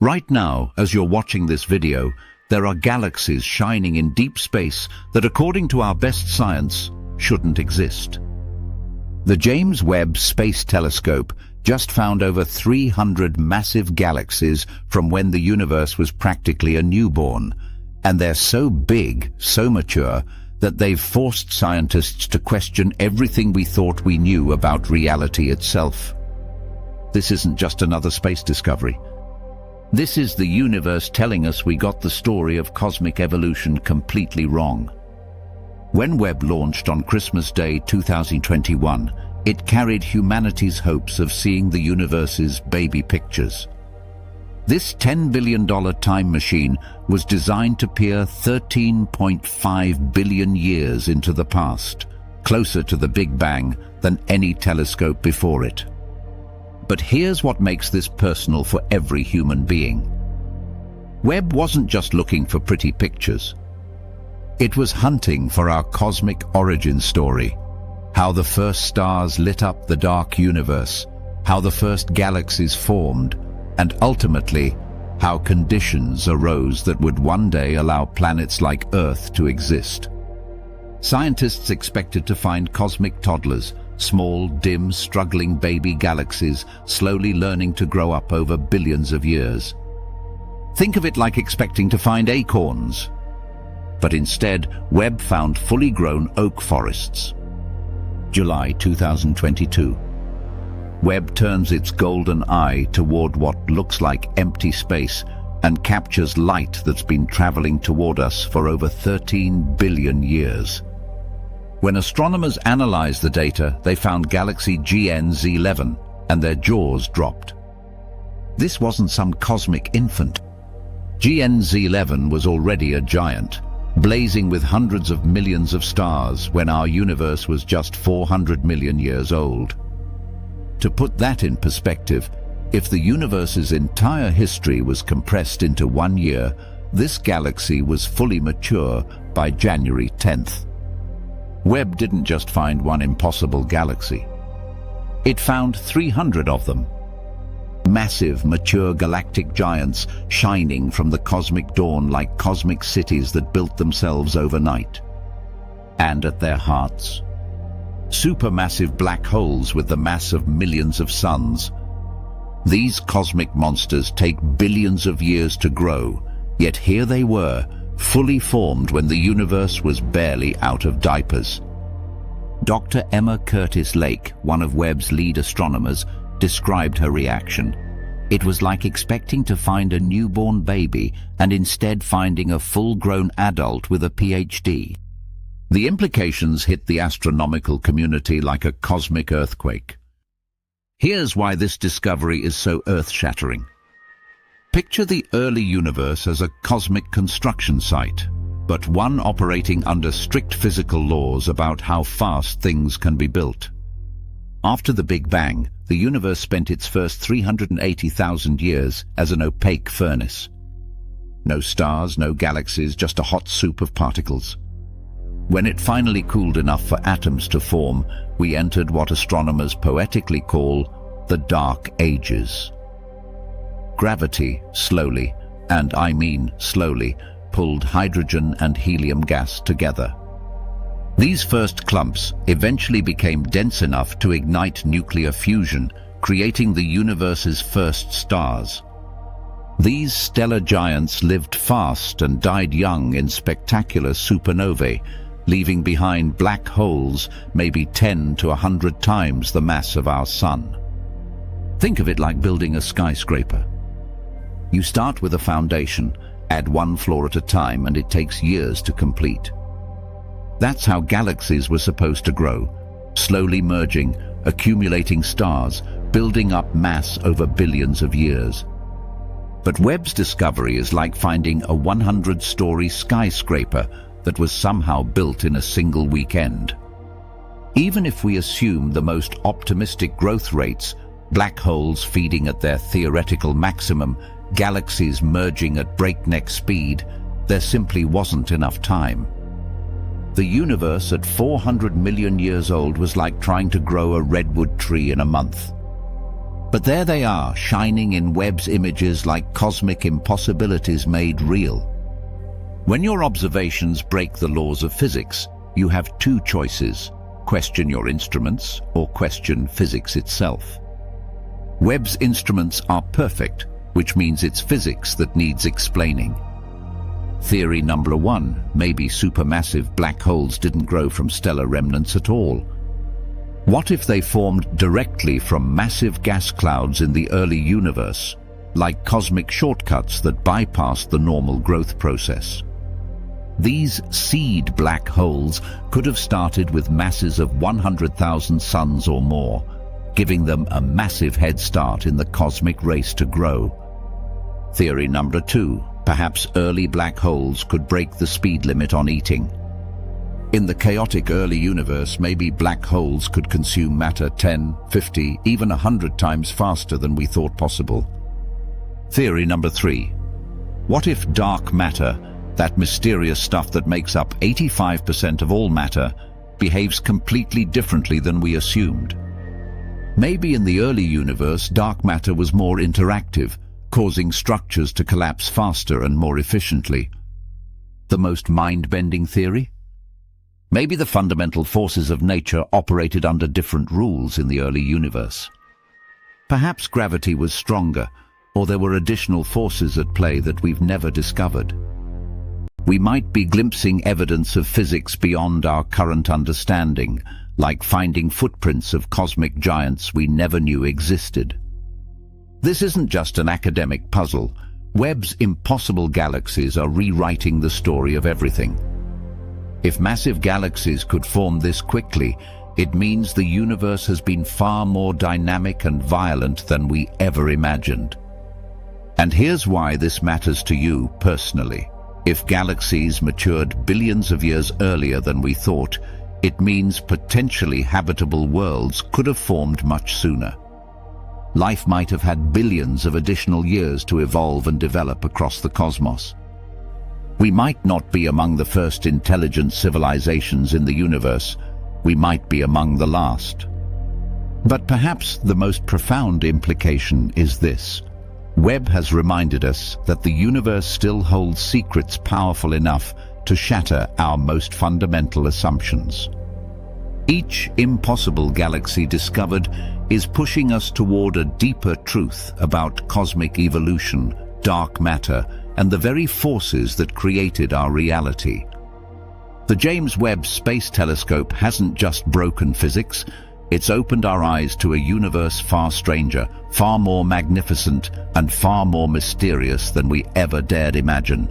Right now, as you're watching this video, there are galaxies shining in deep space that, according to our best science, shouldn't exist. The James Webb Space Telescope just found over 300 massive galaxies from when the universe was practically a newborn, and they're so big, so mature, that they've forced scientists to question everything we thought we knew about reality itself. This isn't just another space discovery. This is the universe telling us we got the story of cosmic evolution completely wrong. When Webb launched on Christmas Day 2021, it carried humanity's hopes of seeing the universe's baby pictures. This $10 billion time machine was designed to peer 13.5 billion years into the past, closer to the Big Bang than any telescope before it. But here's what makes this personal for every human being. Webb wasn't just looking for pretty pictures. It was hunting for our cosmic origin story, how the first stars lit up the dark universe, how the first galaxies formed, and ultimately, how conditions arose that would one day allow planets like Earth to exist. Scientists expected to find cosmic toddlers, small, dim, struggling baby galaxies slowly learning to grow up over billions of years. Think of it like expecting to find acorns. But instead, Webb found fully grown oak forests. July 2022. Webb turns its golden eye toward what looks like empty space and captures light that's been traveling toward us for over 13 billion years. When astronomers analyzed the data, they found galaxy GN-Z11, and their jaws dropped. This wasn't some cosmic infant. GN-Z11 was already a giant, blazing with hundreds of millions of stars when our universe was just 400 million years old. To put that in perspective, if the universe's entire history was compressed into 1 year, this galaxy was fully mature by January 10th. Webb didn't just find one impossible galaxy. It found 300 of them. Massive, mature galactic giants shining from the cosmic dawn like cosmic cities that built themselves overnight. And at their hearts, supermassive black holes with the mass of millions of suns. These cosmic monsters take billions of years to grow, yet here they were, fully formed when the universe was barely out of diapers. Dr. Emma Curtis Lake, one of Webb's lead astronomers, described her reaction. It was like expecting to find a newborn baby and instead finding a full-grown adult with a PhD. The implications hit the astronomical community like a cosmic earthquake. Here's why this discovery is so earth-shattering. Picture the early universe as a cosmic construction site, but one operating under strict physical laws about how fast things can be built. After the Big Bang, the universe spent its first 380,000 years as an opaque furnace. No stars, no galaxies, just a hot soup of particles. When it finally cooled enough for atoms to form, we entered what astronomers poetically call the Dark Ages. Gravity slowly, and I mean slowly, pulled hydrogen and helium gas together. These first clumps eventually became dense enough to ignite nuclear fusion, creating the universe's first stars. These stellar giants lived fast and died young in spectacular supernovae, leaving behind black holes maybe 10 to 100 times the mass of our sun. Think of it like building a skyscraper. You start with a foundation, add one floor at a time, and it takes years to complete. That's how galaxies were supposed to grow, slowly merging, accumulating stars, building up mass over billions of years. But Webb's discovery is like finding a 100-story skyscraper that was somehow built in a single weekend. Even if we assume the most optimistic growth rates, black holes feeding at their theoretical maximum, galaxies merging at breakneck speed, there simply wasn't enough time. The universe at 400 million years old was like trying to grow a redwood tree in a month. But there they are, shining in Webb's images like cosmic impossibilities made real. When your observations break the laws of physics, you have two choices: question your instruments or question physics itself. Webb's instruments are perfect, which means it's physics that needs explaining. Theory number one: maybe supermassive black holes didn't grow from stellar remnants at all. What if they formed directly from massive gas clouds in the early universe, like cosmic shortcuts that bypassed the normal growth process? These seed black holes could have started with masses of 100,000 suns or more, giving them a massive head start in the cosmic race to grow. Theory number two: perhaps early black holes could break the speed limit on eating. In the chaotic early universe, maybe black holes could consume matter 10, 50, even 100 times faster than we thought possible. Theory number three: what if dark matter, that mysterious stuff that makes up 85% of all matter, behaves completely differently than we assumed? Maybe in the early universe, dark matter was more interactive, causing structures to collapse faster and more efficiently. The most mind-bending theory? Maybe the fundamental forces of nature operated under different rules in the early universe. Perhaps gravity was stronger, or there were additional forces at play that we've never discovered. We might be glimpsing evidence of physics beyond our current understanding, like finding footprints of cosmic giants we never knew existed. This isn't just an academic puzzle. Webb's impossible galaxies are rewriting the story of everything. If massive galaxies could form this quickly, it means the universe has been far more dynamic and violent than we ever imagined. And here's why this matters to you personally. If galaxies matured billions of years earlier than we thought, it means potentially habitable worlds could have formed much sooner. Life might have had billions of additional years to evolve and develop across the cosmos. We might not be among the first intelligent civilizations in the universe. We might be among the last. But perhaps the most profound implication is this: Webb has reminded us that the universe still holds secrets powerful enough to shatter our most fundamental assumptions. Each impossible galaxy discovered is pushing us toward a deeper truth about cosmic evolution, dark matter, and the very forces that created our reality. The James Webb Space Telescope hasn't just broken physics, it's opened our eyes to a universe far stranger, far more magnificent, and far more mysterious than we ever dared imagine.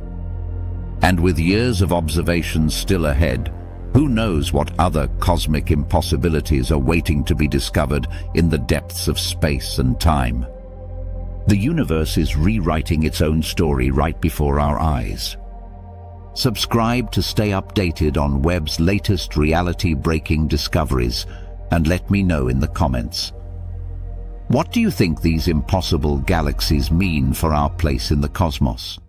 And with years of observations still ahead, who knows what other cosmic impossibilities are waiting to be discovered in the depths of space and time. The universe is rewriting its own story right before our eyes. Subscribe to stay updated on Webb's latest reality-breaking discoveries, and let me know in the comments. What do you think these impossible galaxies mean for our place in the cosmos?